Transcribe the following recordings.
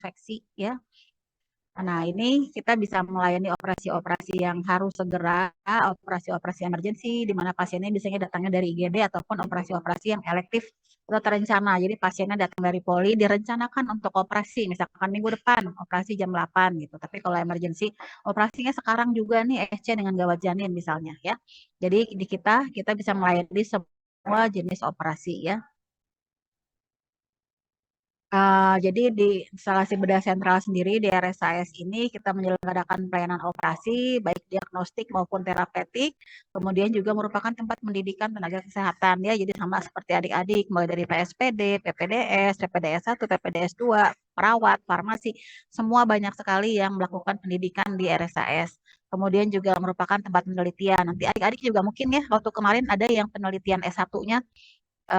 infeksi ya. Nah, ini kita bisa melayani operasi-operasi yang harus segera, operasi-operasi emergensi, di mana pasiennya biasanya datangnya dari IGD ataupun operasi-operasi yang elektif atau terencana. Jadi pasiennya datang dari poli, direncanakan untuk operasi, misalkan minggu depan, operasi jam 8 gitu. Tapi kalau emergensi, operasinya sekarang juga nih SC dengan gawat janin misalnya ya. Jadi di kita bisa melayani semua jenis operasi ya. Jadi di instalasi bedah sentral sendiri di RSAS ini kita menyelenggarakan pelayanan operasi baik diagnostik maupun terapeutik, kemudian juga merupakan tempat pendidikan tenaga kesehatan ya. Jadi sama seperti adik-adik mulai dari PSPD, PPDS, PPDS 1, PPDS 2, perawat, farmasi, semua banyak sekali yang melakukan pendidikan di RSAS. Kemudian juga merupakan tempat penelitian. Nanti adik-adik juga mungkin ya waktu kemarin ada yang penelitian S1-nya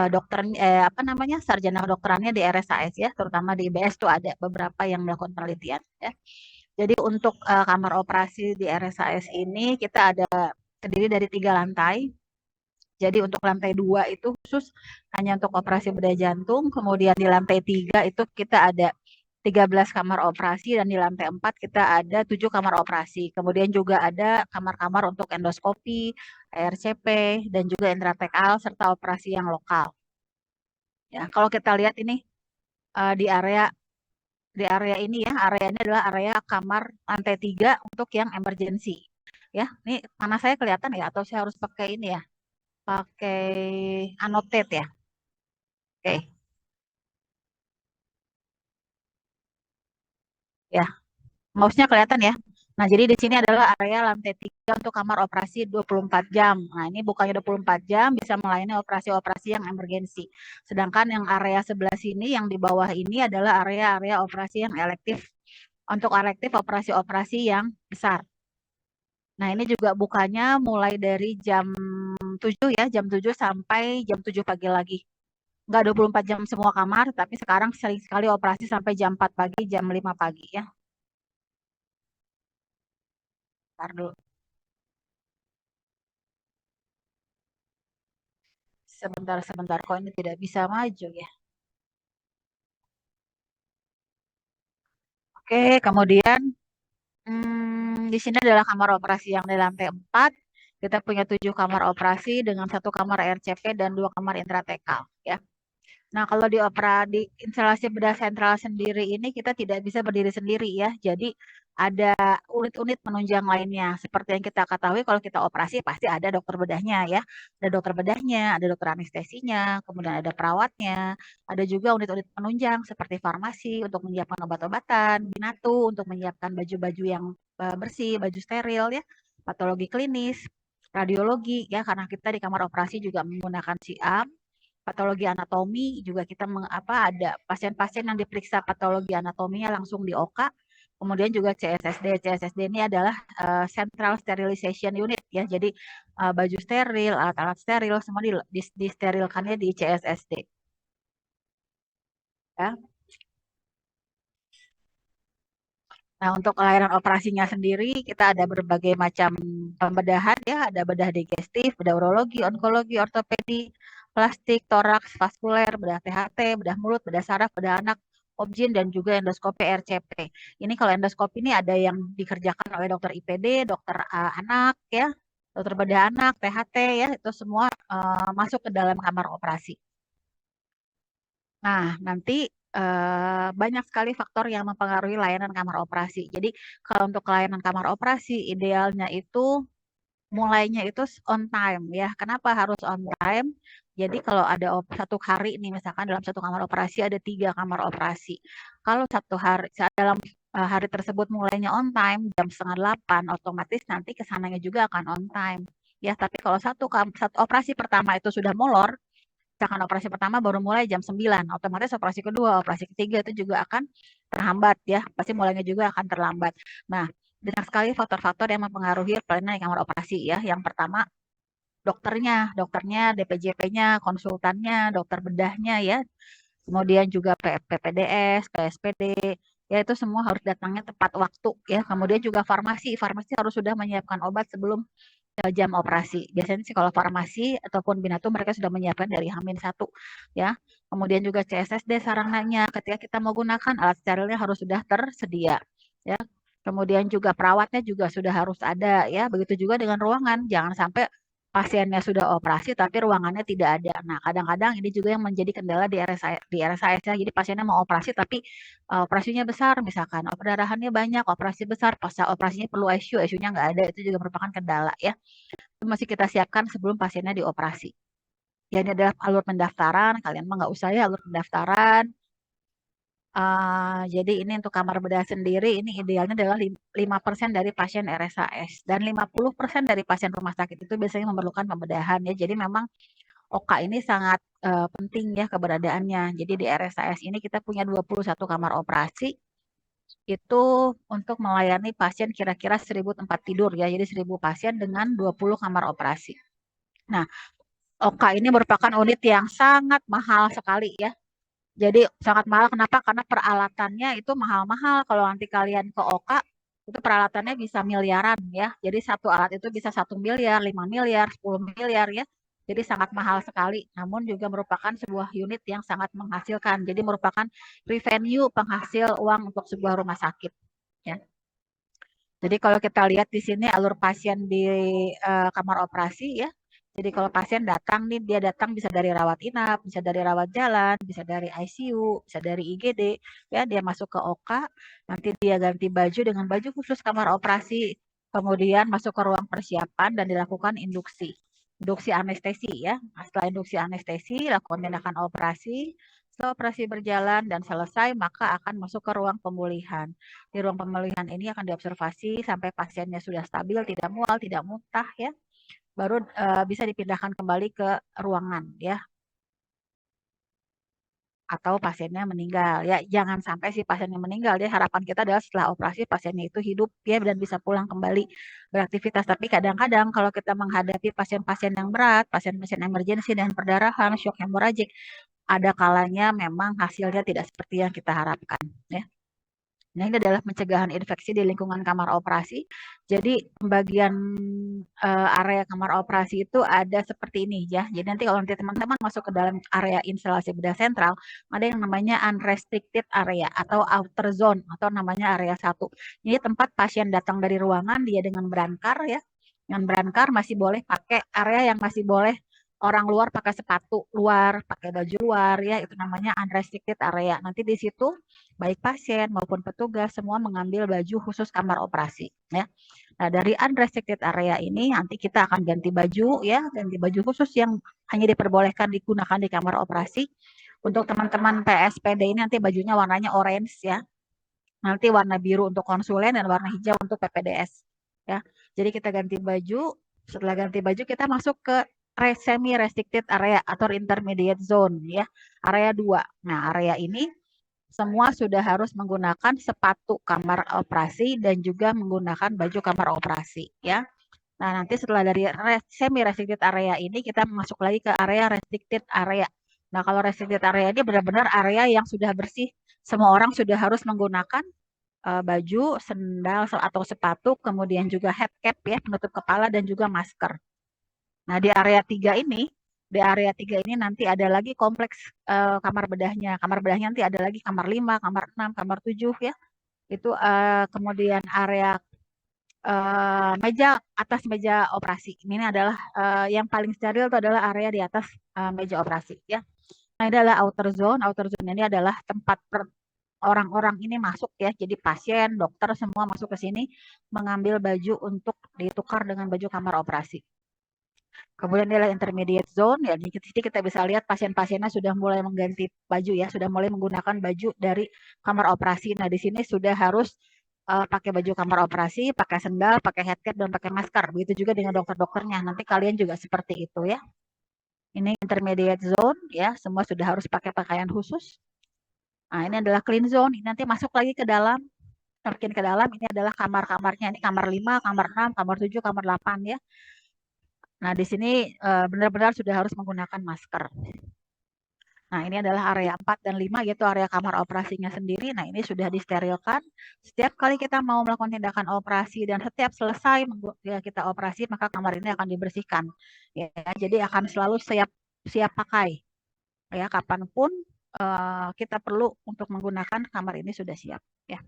dokter apa namanya sarjana kedokterannya di RSAS ya, terutama di IBS tuh ada beberapa yang melakukan penelitian ya. Jadi untuk kamar operasi di RSAS ini kita ada terdiri dari 3 lantai. Jadi untuk lantai 2 itu khusus hanya untuk operasi bedah jantung, kemudian di lantai 3 itu kita ada 13 kamar operasi dan di lantai 4 kita ada 7 kamar operasi. Kemudian juga ada kamar-kamar untuk endoskopi, RCP, dan juga intratekal serta operasi yang lokal. Ya, kalau kita lihat ini di area ini ya, area ini adalah area kamar lantai 3 untuk yang emergency. Ya, ini mana saya kelihatan ya atau saya harus pakai ini ya? Pakai annotate ya. Oke. Ya, mouse-nya kelihatan ya. Nah, jadi di sini adalah area lantai 3 untuk kamar operasi 24 jam. Nah, ini bukannya 24 jam bisa melayani operasi-operasi yang emergensi. Sedangkan yang area sebelah sini yang di bawah ini adalah area-area operasi yang elektif. Untuk elektif operasi-operasi yang besar. Nah, ini juga bukanya mulai dari jam 7 ya, jam 7 sampai jam 7 pagi lagi. Enggak 24 jam semua kamar, tapi sekarang sering sekali operasi sampai jam 4 pagi, jam 5 pagi ya. Ntar dulu. Sebentar, kok ini tidak bisa maju ya. Oke, kemudian di sini adalah kamar operasi yang di lantai 4. Kita punya 7 kamar operasi dengan 1 kamar RCP dan 2 kamar intratekal ya. Nah, kalau di instalasi bedah sentral sendiri ini kita tidak bisa berdiri sendiri ya. Jadi ada unit-unit penunjang lainnya. Seperti yang kita ketahui kalau kita operasi pasti ada dokter bedahnya ya. Ada dokter bedahnya, ada dokter anestesinya, kemudian ada perawatnya. Ada juga unit-unit penunjang seperti farmasi untuk menyiapkan obat-obatan, binatu untuk menyiapkan baju-baju yang bersih, baju steril ya, patologi klinis, radiologi ya karena kita di kamar operasi juga menggunakan SIAM, patologi anatomi juga kita ada pasien-pasien yang diperiksa patologi anatominya langsung di OK. Kemudian juga CSSD. CSSD ini adalah Central Sterilization Unit ya. Jadi baju steril, alat-alat steril semua disterilkannya di CSSD. Ya. Nah, untuk layanan operasinya sendiri kita ada berbagai macam pembedahan ya, ada bedah digestif, bedah urologi, onkologi, ortopedi, plastik, toraks, vaskuler, bedah THT, bedah mulut, bedah saraf, bedah anak, obgyn dan juga endoskopi RCP. Ini kalau endoskopi ini ada yang dikerjakan oleh dokter IPD, dokter anak ya, dokter bedah anak, THT ya, itu semua masuk ke dalam kamar operasi. Nah, nanti banyak sekali faktor yang mempengaruhi layanan kamar operasi. Jadi, kalau untuk layanan kamar operasi, idealnya itu mulainya itu on time ya. Kenapa harus on time? Jadi kalau ada satu hari nih, misalkan dalam satu kamar operasi ada 3 kamar operasi. Kalau satu hari dalam hari tersebut mulainya on time jam 7:30, otomatis nanti kesananya juga akan on time. Ya, tapi kalau satu operasi pertama itu sudah molor, misalkan operasi pertama baru mulai jam 9, otomatis operasi kedua, operasi ketiga itu juga akan terhambat ya, pasti mulainya juga akan terlambat. Nah, banyak sekali faktor-faktor yang mempengaruhi pelayanan di kamar operasi ya. Yang pertama dokternya, DPJP-nya, konsultannya, dokter bedahnya ya. Kemudian juga PPDS, PSPD, ya itu semua harus datangnya tepat waktu ya. Kemudian juga farmasi harus sudah menyiapkan obat sebelum jam operasi. Biasanya sih kalau farmasi ataupun Binatum mereka sudah menyiapkan dari H-1 ya. Kemudian juga CSSD sarananya ketika kita mau gunakan alat sterilnya harus sudah tersedia ya. Kemudian juga perawatnya juga sudah harus ada ya. Begitu juga dengan ruangan. Jangan sampai pasiennya sudah operasi tapi ruangannya tidak ada. Nah, kadang-kadang ini juga yang menjadi kendala di RSIS ya. Jadi pasiennya mau operasi tapi operasinya besar misalkan, perdarahannya banyak, operasi besar, pas operasinya perlu ICU, ICU-nya nggak ada, itu juga merupakan kendala ya. Itu masih kita siapkan sebelum pasiennya dioperasi. Ya, ini adalah alur pendaftaran, kalian mah nggak usah ya alur pendaftaran. Jadi ini untuk kamar bedah sendiri, ini idealnya adalah 5% dari pasien RSAS dan 50% dari pasien rumah sakit itu biasanya memerlukan pembedahan ya. Jadi memang OKA ini sangat penting ya keberadaannya. Jadi di RSAS ini kita punya 21 kamar operasi itu untuk melayani pasien kira-kira 1.000 tempat tidur ya. Jadi 1.000 pasien dengan 20 kamar operasi. Nah, OKA ini merupakan unit yang sangat mahal sekali ya. Jadi sangat mahal kenapa? Karena peralatannya itu mahal-mahal. Kalau nanti kalian ke OKA itu peralatannya bisa miliaran ya. Jadi satu alat itu bisa 1 miliar, 5 miliar, 10 miliar ya. Jadi sangat mahal sekali. Namun juga merupakan sebuah unit yang sangat menghasilkan. Jadi merupakan revenue penghasil uang untuk sebuah rumah sakit ya. Jadi kalau kita lihat di sini alur pasien di kamar operasi ya. Jadi kalau pasien datang nih, dia datang bisa dari rawat inap, bisa dari rawat jalan, bisa dari ICU, bisa dari IGD, ya dia masuk ke OKA, nanti dia ganti baju dengan baju khusus kamar operasi, kemudian masuk ke ruang persiapan dan dilakukan induksi anestesi ya. Setelah induksi anestesi, lakukan tindakan operasi, setelah operasi berjalan dan selesai, maka akan masuk ke ruang pemulihan. Di ruang pemulihan ini akan diobservasi sampai pasiennya sudah stabil, tidak mual, tidak muntah ya. Baru bisa dipindahkan kembali ke ruangan ya. Atau pasiennya meninggal ya. Jangan sampai si pasiennya meninggal ya. Harapan kita adalah setelah operasi pasiennya itu hidup ya dan bisa pulang kembali beraktivitas. Tapi kadang-kadang kalau kita menghadapi pasien-pasien yang berat, pasien-pasien emergensi dan perdarahan, shock hemorragik, ada kalanya memang hasilnya tidak seperti yang kita harapkan ya. Nah, ini adalah pencegahan infeksi di lingkungan kamar operasi. Jadi pembagian area kamar operasi itu ada seperti ini ya. Jadi nanti kalau nanti teman-teman masuk ke dalam area instalasi bedah sentral, ada yang namanya unrestricted area atau outer zone atau namanya area 1. Ini tempat pasien datang dari ruangan dia dengan berangkar ya. Dengan berangkar masih boleh pakai area yang masih boleh orang luar pakai sepatu luar, pakai baju luar ya, itu namanya unrestricted area. Nanti di situ baik pasien maupun petugas semua mengambil baju khusus kamar operasi ya. Nah, dari unrestricted area ini nanti kita akan ganti baju ya, ganti baju khusus yang hanya diperbolehkan digunakan di kamar operasi. Untuk teman-teman PSPD ini nanti bajunya warnanya orange ya. Nanti warna biru untuk konsulen dan warna hijau untuk PPDS ya. Jadi kita ganti baju, setelah ganti baju kita masuk ke semi restricted area atau intermediate zone ya. Area 2. Nah, area ini semua sudah harus menggunakan sepatu kamar operasi dan juga menggunakan baju kamar operasi ya. Nah, nanti setelah dari semi restricted area ini kita masuk lagi ke area restricted area. Nah, kalau restricted area ini benar-benar area yang sudah bersih. Semua orang sudah harus menggunakan baju, sendal atau sepatu, kemudian juga head cap ya, penutup kepala dan juga masker. Nah, di area 3 ini nanti ada lagi kompleks kamar bedahnya. Kamar bedahnya nanti ada lagi kamar 5, kamar 6, kamar 7 ya. Itu kemudian area meja atas meja operasi. Ini adalah yang paling steril itu adalah area di atas meja operasi ya. Nah, ini adalah outer zone. Outer zone ini adalah tempat orang-orang ini masuk ya. Jadi pasien, dokter semua masuk ke sini mengambil baju untuk ditukar dengan baju kamar operasi. Kemudian adalah intermediate zone ya. Di sini kita bisa lihat pasien-pasiennya sudah mulai mengganti baju ya, sudah mulai menggunakan baju dari kamar operasi. Nah, di sini sudah harus pakai baju kamar operasi, pakai sendal, pakai headcap dan pakai masker. Begitu juga dengan dokter-dokternya. Nanti kalian juga seperti itu ya. Ini intermediate zone ya, semua sudah harus pakai pakaian khusus. Nah, ini adalah clean zone. Ini nanti masuk lagi ke dalam, makin ke dalam ini adalah kamar-kamarnya. Ini kamar 5, kamar 6, kamar 7, kamar 8 ya. Nah, di sini benar-benar sudah harus menggunakan masker. Nah, ini adalah area 4 dan 5, yaitu area kamar operasinya sendiri. Nah, ini sudah disterilkan. Setiap kali kita mau melakukan tindakan operasi dan setiap selesai kita operasi, maka kamar ini akan dibersihkan. Ya, jadi akan selalu siap pakai. Ya, kapanpun kita perlu untuk menggunakan kamar ini sudah siap. Ya.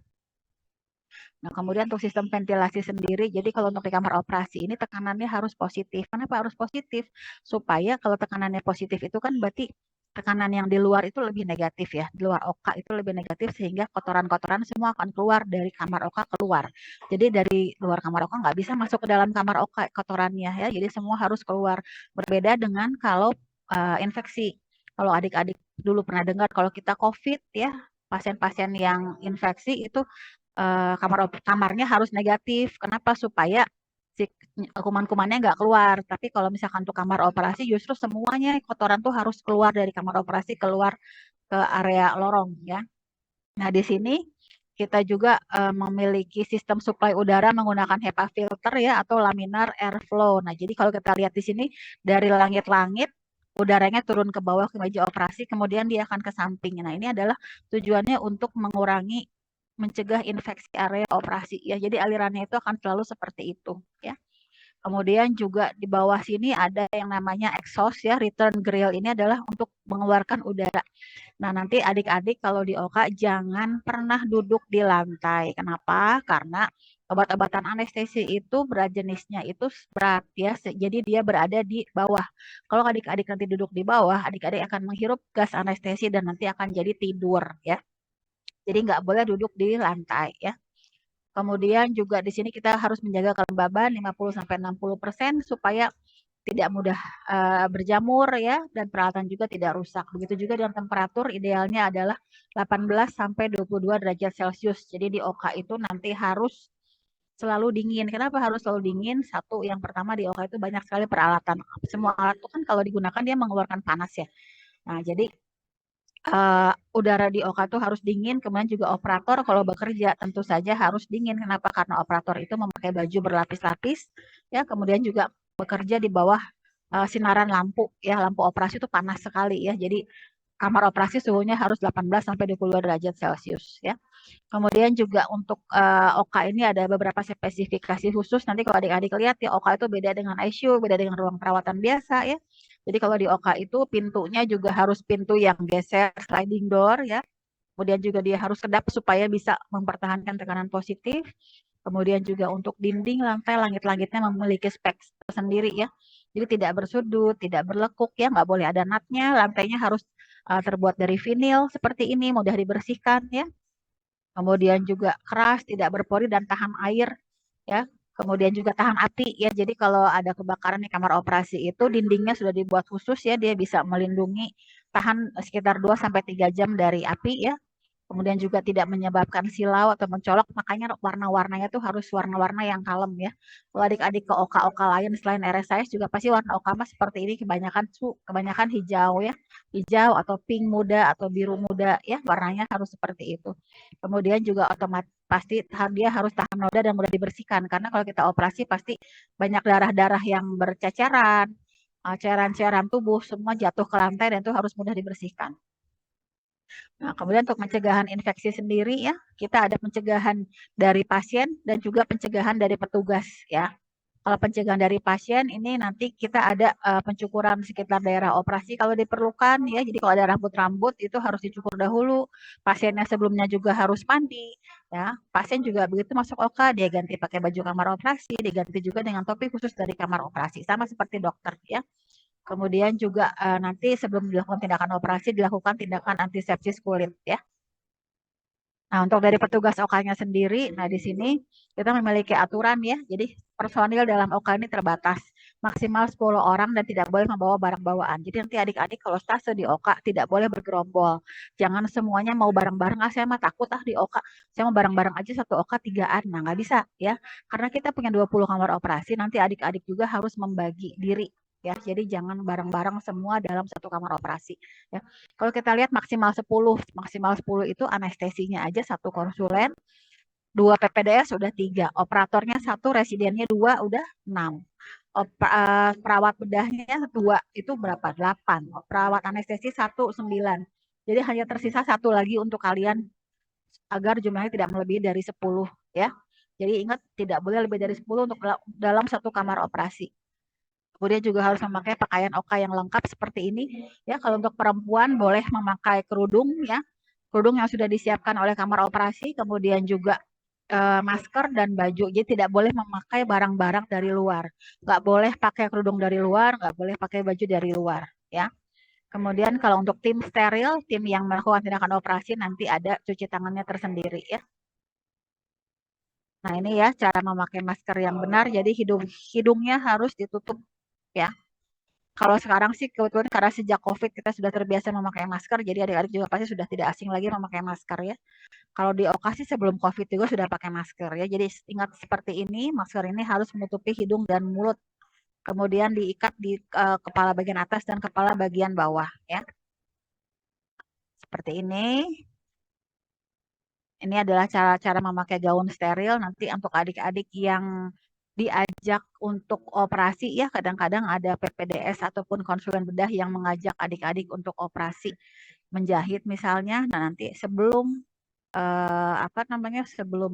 Nah, kemudian untuk sistem ventilasi sendiri, jadi kalau untuk di kamar operasi ini tekanannya harus positif. Kenapa harus positif? Supaya kalau tekanannya positif itu kan berarti tekanan yang di luar itu lebih negatif ya. Di luar oka itu lebih negatif sehingga kotoran-kotoran semua akan keluar dari kamar oka keluar. Jadi dari luar kamar oka nggak bisa masuk ke dalam kamar oka kotorannya ya. Jadi semua harus keluar. Berbeda dengan kalau infeksi. Kalau adik-adik dulu pernah dengar kalau kita COVID ya, pasien-pasien yang infeksi itu kamarnya harus negatif. Kenapa? Supaya si kuman-kumannya nggak keluar. Tapi kalau misalkan untuk kamar operasi justru semuanya kotoran tuh harus keluar dari kamar operasi, keluar ke area lorong ya. Nah, di sini kita juga memiliki sistem suplai udara menggunakan HEPA filter ya atau laminar airflow. Nah, jadi kalau kita lihat di sini dari langit-langit udaranya turun ke bawah ke meja operasi, kemudian dia akan ke samping. Nah, ini adalah tujuannya untuk mencegah infeksi area operasi ya. Jadi alirannya itu akan selalu seperti itu ya. Kemudian juga di bawah sini ada yang namanya exhaust ya, return grill ini adalah untuk mengeluarkan udara. Nah, nanti adik-adik kalau di OKA jangan pernah duduk di lantai. Kenapa? Karena obat-obatan anestesi itu berat jenisnya itu berat ya. Jadi dia berada di bawah. Kalau adik-adik nanti duduk di bawah, adik-adik akan menghirup gas anestesi dan nanti akan jadi tidur ya. Jadi nggak boleh duduk di lantai ya. Kemudian juga di sini kita harus menjaga kelembaban 50-60% supaya tidak mudah berjamur ya dan peralatan juga tidak rusak. Begitu juga dengan temperatur idealnya adalah 18 sampai 22 derajat Celcius. Jadi di OKA itu nanti harus selalu dingin. Kenapa harus selalu dingin? Satu, yang pertama di OKA itu banyak sekali peralatan. Semua alat itu kan kalau digunakan dia mengeluarkan panas ya. Nah, jadi udara di OKA itu harus dingin, kemudian juga operator kalau bekerja tentu saja harus dingin. Kenapa? Karena operator itu memakai baju berlapis-lapis, ya, kemudian juga bekerja di bawah sinaran lampu, ya, lampu operasi itu panas sekali, ya. Jadi kamar operasi suhunya harus 18 sampai 22 derajat Celcius, ya. Kemudian juga untuk OKA ini ada beberapa spesifikasi khusus. Nanti kalau adik-adik lihat ya OKA itu beda dengan ICU, beda dengan ruang perawatan biasa ya. Jadi kalau di OKA itu pintunya juga harus pintu yang geser sliding door ya. Kemudian juga dia harus kedap supaya bisa mempertahankan tekanan positif. Kemudian juga untuk dinding, lantai, langit-langitnya memiliki spek tersendiri ya. Jadi tidak bersudut, tidak berlekuk ya, nggak boleh ada natnya. Lantainya harus terbuat dari vinil seperti ini, mudah dibersihkan ya. Kemudian juga keras, tidak berpori dan tahan air ya. Kemudian juga tahan api ya. Jadi kalau ada kebakaran di kamar operasi itu dindingnya sudah dibuat khusus ya, dia bisa melindungi tahan sekitar 2 sampai 3 jam dari api ya. Kemudian juga tidak menyebabkan silau atau mencolok, makanya warna-warnanya tuh harus warna-warna yang kalem ya. Kalau adik-adik ke oka-oka lain selain RSIS juga pasti warna oka mas seperti ini kebanyakan hijau ya, hijau atau pink muda atau biru muda ya, warnanya harus seperti itu. Kemudian juga otomatis pasti dia harus tahan noda dan mudah dibersihkan karena kalau kita operasi pasti banyak darah-darah yang berceceran, cairan-cairan tubuh semua jatuh ke lantai dan itu harus mudah dibersihkan. Nah, kemudian untuk pencegahan infeksi sendiri ya, kita ada pencegahan dari pasien dan juga pencegahan dari petugas ya. Kalau pencegahan dari pasien ini nanti kita ada pencukuran sekitar daerah operasi kalau diperlukan ya. Jadi kalau ada rambut-rambut itu harus dicukur dahulu. Pasiennya sebelumnya juga harus mandi ya. Pasien juga begitu masuk OK dia ganti pakai baju kamar operasi, diganti juga dengan topi khusus dari kamar operasi sama seperti dokter ya. Kemudian juga nanti sebelum dilakukan tindakan operasi dilakukan tindakan antisepsis kulit ya. Nah, untuk dari petugas OK-nya sendiri, nah di sini kita memiliki aturan ya. Jadi personil dalam OK ini terbatas, maksimal 10 orang dan tidak boleh membawa barang bawaan. Jadi nanti adik-adik kalau stase di OK tidak boleh bergerombol. Jangan semuanya mau bareng-bareng, saya mah takut di OK. Saya mau bareng-bareng aja satu OK 3-an. Nah, nggak bisa ya. Karena kita punya 20 kamar operasi, nanti adik-adik juga harus membagi diri ya. Jadi jangan bareng-bareng semua dalam satu kamar operasi ya. Kalau kita lihat maksimal 10 itu anestesinya aja satu konsulen, 2 PPDS udah 3, operatornya 1, residennya 2 udah 6. perawat bedahnya 2, itu berapa? 8. Perawat anestesi 1, 9. Jadi hanya tersisa 1 lagi untuk kalian agar jumlahnya tidak melebihi dari 10 ya. Jadi ingat tidak boleh lebih dari 10 untuk dalam satu kamar operasi. Kemudian juga harus memakai pakaian OK yang lengkap seperti ini ya. Kalau untuk perempuan boleh memakai kerudung ya. Kerudung yang sudah disiapkan oleh kamar operasi, kemudian juga masker dan baju. Jadi tidak boleh memakai barang-barang dari luar. Nggak boleh pakai kerudung dari luar, nggak boleh pakai baju dari luar ya. Kemudian kalau untuk tim steril, tim yang melakukan tindakan operasi nanti ada cuci tangannya tersendiri ya. Nah ini ya cara memakai masker yang benar. Jadi hidungnya harus ditutup ya. Kalau sekarang sih kebetulan karena sejak COVID kita sudah terbiasa memakai masker, jadi adik-adik juga pasti sudah tidak asing lagi memakai masker ya. Kalau di Oka sih sebelum COVID juga sudah pakai masker ya. Jadi ingat seperti ini, masker ini harus menutupi hidung dan mulut. Kemudian diikat di kepala bagian atas dan kepala bagian bawah ya. Seperti ini. Ini adalah cara-cara memakai gaun steril. Nanti untuk adik-adik yang diajak untuk operasi ya, kadang-kadang ada PPDS ataupun konsulen bedah yang mengajak adik-adik untuk operasi menjahit misalnya. Nah, nanti sebelum sebelum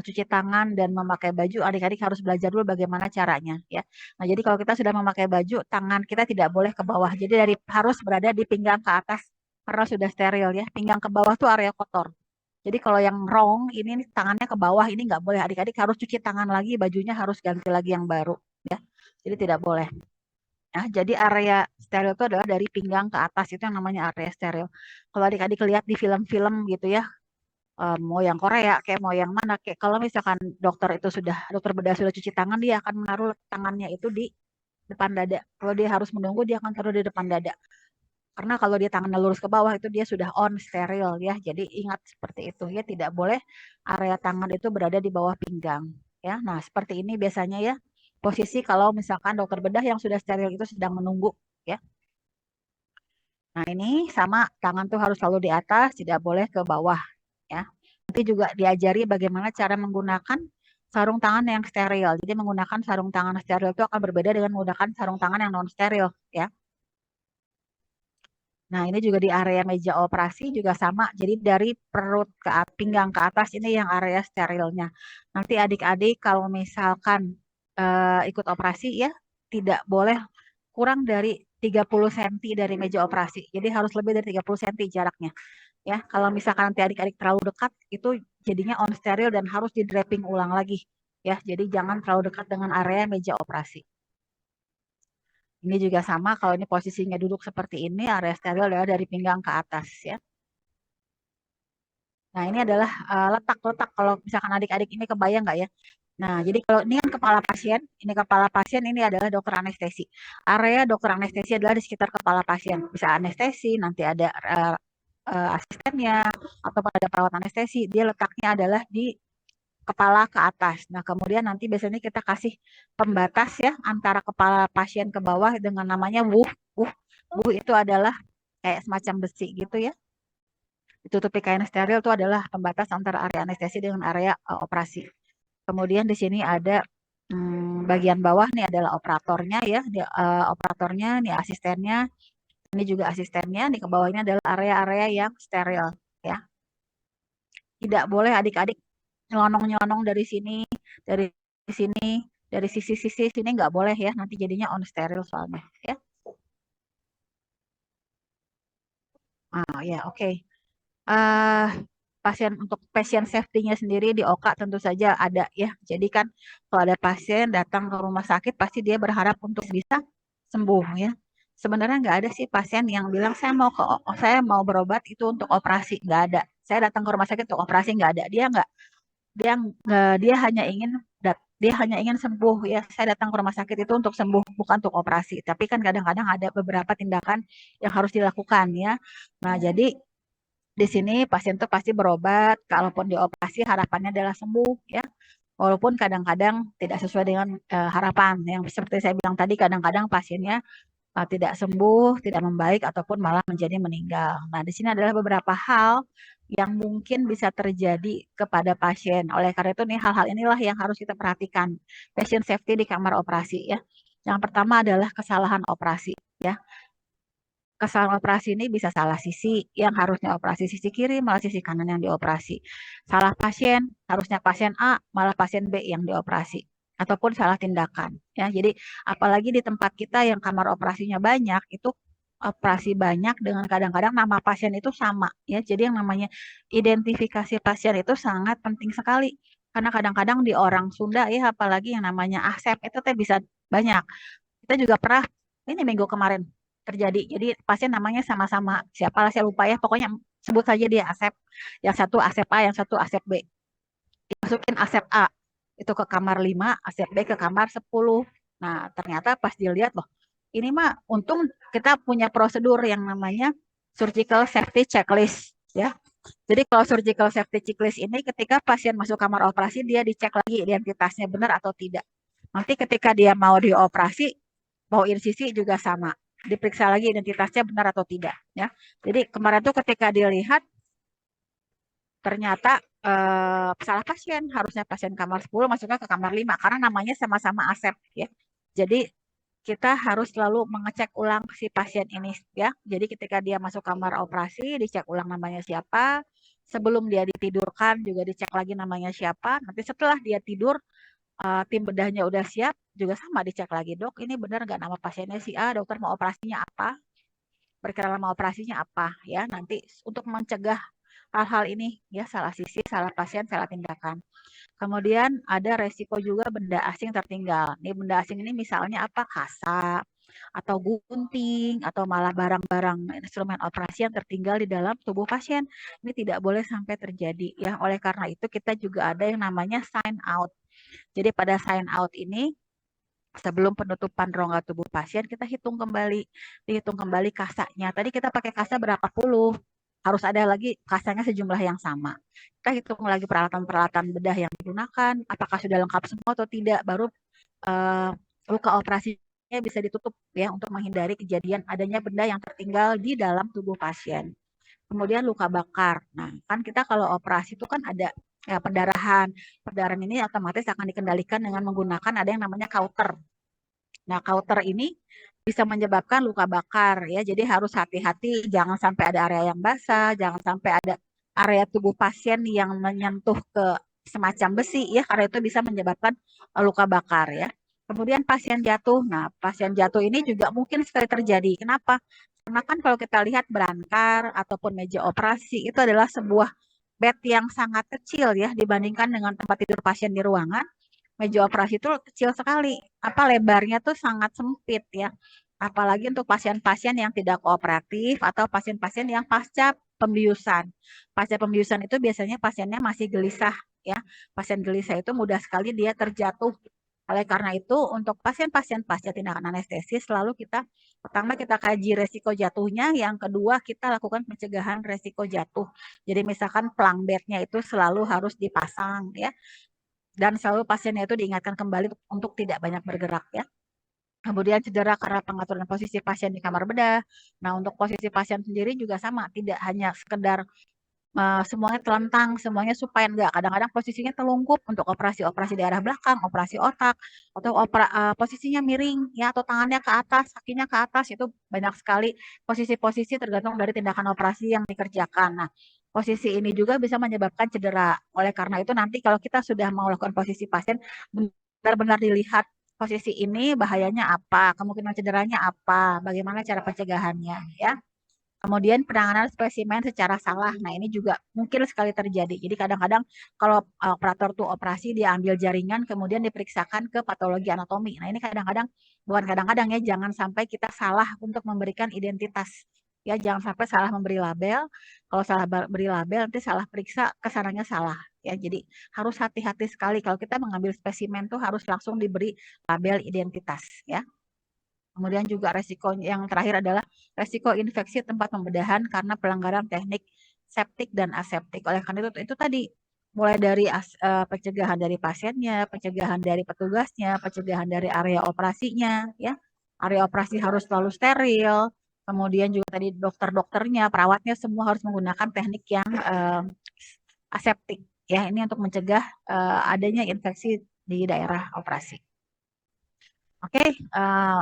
cuci tangan dan memakai baju, adik-adik harus belajar dulu bagaimana caranya ya. Nah, jadi kalau kita sudah memakai baju, tangan kita tidak boleh ke bawah. Jadi harus berada di pinggang ke atas karena sudah steril ya. Pinggang ke bawah tuh area kotor. Jadi kalau yang wrong ini tangannya ke bawah ini nggak boleh. Adik-adik harus cuci tangan lagi, bajunya harus ganti lagi yang baru ya. Jadi tidak boleh. Nah, jadi area steril itu adalah dari pinggang ke atas itu yang namanya area steril. Kalau adik-adik lihat di film-film gitu ya, mau yang Korea kayak mau yang mana kayak kalau misalkan dokter bedah sudah cuci tangan, dia akan menaruh tangannya itu di depan dada. Kalau dia harus menunggu, dia akan taruh di depan dada. Karena kalau dia tangannya lurus ke bawah itu dia sudah on steril ya. Jadi ingat seperti itu ya, tidak boleh area tangan itu berada di bawah pinggang ya. Nah, seperti ini biasanya ya posisi kalau misalkan dokter bedah yang sudah steril itu sedang menunggu ya. Nah, ini sama tangan tuh harus selalu di atas, tidak boleh ke bawah ya. Nanti juga diajari bagaimana cara menggunakan sarung tangan yang steril. Jadi menggunakan sarung tangan steril itu akan berbeda dengan menggunakan sarung tangan yang non steril ya. Nah, ini juga di area meja operasi juga sama. Jadi dari perut ke pinggang ke atas ini yang area sterilnya. Nanti adik-adik kalau misalkan ikut operasi ya, tidak boleh kurang dari 30 cm dari meja operasi. Jadi harus lebih dari 30 cm jaraknya. Ya, kalau misalkan nanti adik-adik terlalu dekat, itu jadinya on steril dan harus di draping ulang lagi. Ya, jadi jangan terlalu dekat dengan area meja operasi. Ini juga sama, kalau ini posisinya duduk seperti ini, area steril adalah dari pinggang ke atas ya. Nah, ini adalah letak-letak kalau misalkan adik-adik ini kebayang nggak ya? Nah, jadi kalau ini kan kepala pasien ini adalah dokter anestesi. Area dokter anestesi adalah di sekitar kepala pasien. Bisa anestesi, nanti ada asistennya, atau ada perawat anestesi. Dia letaknya adalah di kepala ke atas. Nah, kemudian nanti biasanya kita kasih pembatas ya antara kepala pasien ke bawah dengan namanya wuh. Wuh itu adalah kayak semacam besi gitu ya. Ditutupi kain steril itu adalah pembatas antara area anestesi dengan area operasi. Kemudian di sini ada bagian bawah nih adalah operatornya ya, operatornya, nih asistennya, ini juga asistennya, di ke bawahnya adalah area-area yang steril ya. Tidak boleh adik-adik nyelonong-nyelonong dari sini, dari sini, dari sisi-sisi sini nggak boleh ya, nanti jadinya on steril soalnya ya. Ah ya, oke. Untuk pasien safety-nya sendiri di OKA tentu saja ada ya. Jadi kan kalau ada pasien datang ke rumah sakit pasti dia berharap untuk bisa sembuh ya. Sebenarnya nggak ada sih pasien yang bilang saya mau berobat itu untuk operasi, nggak ada. Saya datang ke rumah sakit untuk operasi, nggak ada. Dia hanya ingin dia hanya ingin sembuh ya. Saya datang ke rumah sakit itu untuk sembuh, bukan untuk operasi. Tapi kan kadang-kadang ada beberapa tindakan yang harus dilakukan ya. Nah, jadi di sini pasien tuh pasti berobat, kalaupun dioperasi harapannya adalah sembuh ya. Walaupun kadang-kadang tidak sesuai dengan harapan. Yang seperti saya bilang tadi, kadang-kadang pasiennya tidak sembuh, tidak membaik ataupun malah menjadi meninggal. Nah, di sini adalah beberapa hal yang mungkin bisa terjadi kepada pasien. Oleh karena itu nih hal-hal inilah yang harus kita perhatikan. Patient safety di kamar operasi ya. Yang pertama adalah kesalahan operasi ya. Kesalahan operasi ini bisa salah sisi, yang harusnya operasi sisi kiri malah sisi kanan yang dioperasi. Salah pasien, harusnya pasien A malah pasien B yang dioperasi. Ataupun salah tindakan. Ya, jadi apalagi di tempat kita yang kamar operasinya banyak, itu operasi banyak dengan kadang-kadang nama pasien itu sama. Ya, jadi yang namanya identifikasi pasien itu sangat penting sekali. Karena kadang-kadang di orang Sunda ya, apalagi yang namanya Asep itu teh bisa banyak. Kita juga pernah ini minggu kemarin terjadi. Jadi pasien namanya sama-sama siapa lah saya lupa ya. Pokoknya sebut saja dia Asep. Yang satu Asep A, yang satu Asep B. Dimasukin Asep A itu ke kamar 5, Asep B ke kamar 10. Nah, ternyata pas dilihat loh, ini mah untung kita punya prosedur yang namanya surgical safety checklist ya. Jadi kalau surgical safety checklist ini ketika pasien masuk kamar operasi dia dicek lagi identitasnya benar atau tidak. Nanti ketika dia mau dioperasi, mau insisi juga sama. Diperiksa lagi identitasnya benar atau tidak ya. Jadi kemarin tuh ketika dilihat ternyata salah pasien, harusnya pasien kamar 10 masuknya ke kamar 5 karena namanya sama-sama Asep ya. Jadi kita harus selalu mengecek ulang si pasien ini ya. Jadi ketika dia masuk kamar operasi, dicek ulang namanya siapa. Sebelum dia ditidurkan juga dicek lagi namanya siapa. Nanti setelah dia tidur, tim bedahnya udah siap, juga sama dicek lagi. Dok, ini benar nggak nama pasiennya si A? Dokter mau operasinya apa? Berkira lama operasinya apa? Ya, nanti untuk mencegah hal-hal ini ya, salah sisi, salah pasien, salah tindakan. Kemudian ada resiko juga benda asing tertinggal. Nih benda asing ini misalnya apa? Kasa atau gunting atau malah barang-barang instrumen operasi yang tertinggal di dalam tubuh pasien. Ini tidak boleh sampai terjadi ya. Oleh karena itu kita juga ada yang namanya sign out. Jadi pada sign out ini sebelum penutupan rongga tubuh pasien kita dihitung kembali kasanya. Tadi kita pakai kasa berapa puluh, harus ada lagi kasanya sejumlah yang sama. Kita hitung lagi peralatan-peralatan bedah yang digunakan, apakah sudah lengkap semua atau tidak, baru uh, luka operasinya bisa ditutup ya untuk menghindari kejadian adanya benda yang tertinggal di dalam tubuh pasien. Kemudian luka bakar. Nah, kan kita kalau operasi itu kan ada ya, pendarahan. Pendarahan ini otomatis akan dikendalikan dengan menggunakan ada yang namanya kauter. Nah, kauter ini bisa menyebabkan luka bakar ya. Jadi harus hati-hati, jangan sampai ada area yang basah, jangan sampai ada area tubuh pasien yang menyentuh ke semacam besi ya, karena itu bisa menyebabkan luka bakar ya. Kemudian pasien jatuh. Nah, pasien jatuh ini juga mungkin sekali terjadi. Kenapa? Karena kan kalau kita lihat brankar ataupun meja operasi itu adalah sebuah bed yang sangat kecil ya dibandingkan dengan tempat tidur pasien di ruangan. Meja operasi itu kecil sekali. Apa lebarnya tuh sangat sempit ya. Apalagi untuk pasien-pasien yang tidak kooperatif atau pasien-pasien yang pasca pembiusan. Pasca pembiusan itu biasanya pasiennya masih gelisah ya. Pasien gelisah itu mudah sekali dia terjatuh. Oleh karena itu, untuk pasien-pasien pasca tindakan anestesis, selalu pertama kita kaji resiko jatuhnya, yang kedua kita lakukan pencegahan resiko jatuh. Jadi misalkan pelang bednya itu selalu harus dipasang ya, dan selalu pasiennya itu diingatkan kembali untuk tidak banyak bergerak ya. Kemudian cedera karena pengaturan posisi pasien di kamar bedah. Nah, untuk posisi pasien sendiri juga sama, tidak hanya sekedar semuanya telentang, semuanya supaya enggak. Kadang-kadang posisinya telungkup untuk operasi-operasi daerah belakang, operasi otak, atau posisinya miring ya, atau tangannya ke atas, kakinya ke atas, itu banyak sekali posisi-posisi tergantung dari tindakan operasi yang dikerjakan. Nah, posisi ini juga bisa menyebabkan cedera. Oleh karena itu nanti kalau kita sudah mau melakukan posisi pasien, benar-benar dilihat posisi ini bahayanya apa, kemungkinan cederanya apa, bagaimana cara pencegahannya ya. Kemudian penanganan spesimen secara salah. Nah, ini juga mungkin sekali terjadi. Jadi kadang-kadang kalau operator tuh operasi dia ambil jaringan kemudian diperiksakan ke patologi anatomi. Nah, ini kadang-kadang bukan kadang-kadang ya, jangan sampai kita salah untuk memberikan identitas. Ya, jangan sampai salah memberi label. Kalau salah beri label nanti salah periksa, kesananya salah. Ya, jadi harus hati-hati sekali kalau kita mengambil spesimen tuh harus langsung diberi label identitas ya. Kemudian juga resiko yang terakhir adalah resiko infeksi tempat pembedahan karena pelanggaran teknik septik dan aseptik. Oleh karena itu tadi mulai dari pencegahan dari pasiennya, pencegahan dari petugasnya, pencegahan dari area operasinya, ya. Area operasi harus selalu steril. kemudian juga tadi dokter-dokternya, perawatnya semua harus menggunakan teknik yang aseptik ya. Ini untuk mencegah adanya infeksi di daerah operasi. Oke,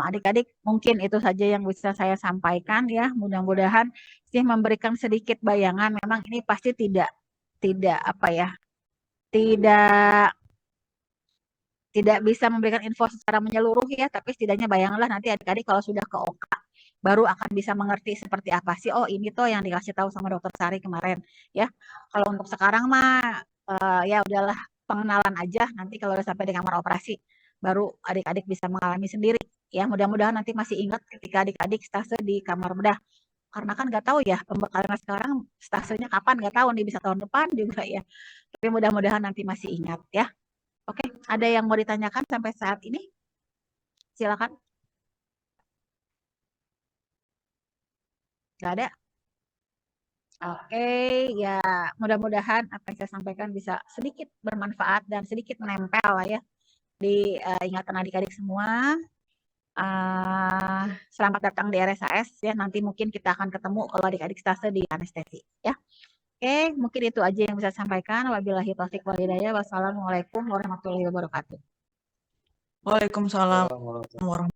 adik-adik mungkin itu saja yang bisa saya sampaikan ya. Mudah-mudahan sih memberikan sedikit bayangan. Memang ini pasti tidak apa ya, tidak tidak bisa memberikan info secara menyeluruh ya, tapi setidaknya bayangkanlah nanti adik-adik kalau sudah ke OK baru akan bisa mengerti seperti apa sih. Oh, ini tuh yang dikasih tahu sama dokter Sari kemarin ya. Kalau untuk sekarang mah ya udahlah pengenalan aja. Nanti kalau udah sampai di kamar operasi baru adik-adik bisa mengalami sendiri ya. Mudah-mudahan nanti masih ingat ketika adik-adik stase di kamar bedah. Karena kan nggak tahu ya pembekalan sekarang stasenya kapan, nggak tahu nih, bisa tahun depan juga ya. Tapi mudah-mudahan nanti masih ingat ya. Oke, ada yang mau ditanyakan sampai saat ini? Silakan. Nggak ada? Oke, ya mudah-mudahan apa yang saya sampaikan bisa sedikit bermanfaat dan sedikit menempel lah ya di ingatan adik-adik semua. Selamat datang di RSAS ya. Nanti mungkin kita akan ketemu kalau adik-adik stase di anestesi ya. Oke, mungkin itu aja yang bisa saya sampaikan. Wabillahi taufiq wal hidayah. Wassalamualaikum warahmatullahi wabarakatuh. Waalaikumsalam warahmatullahi wabarakatuh.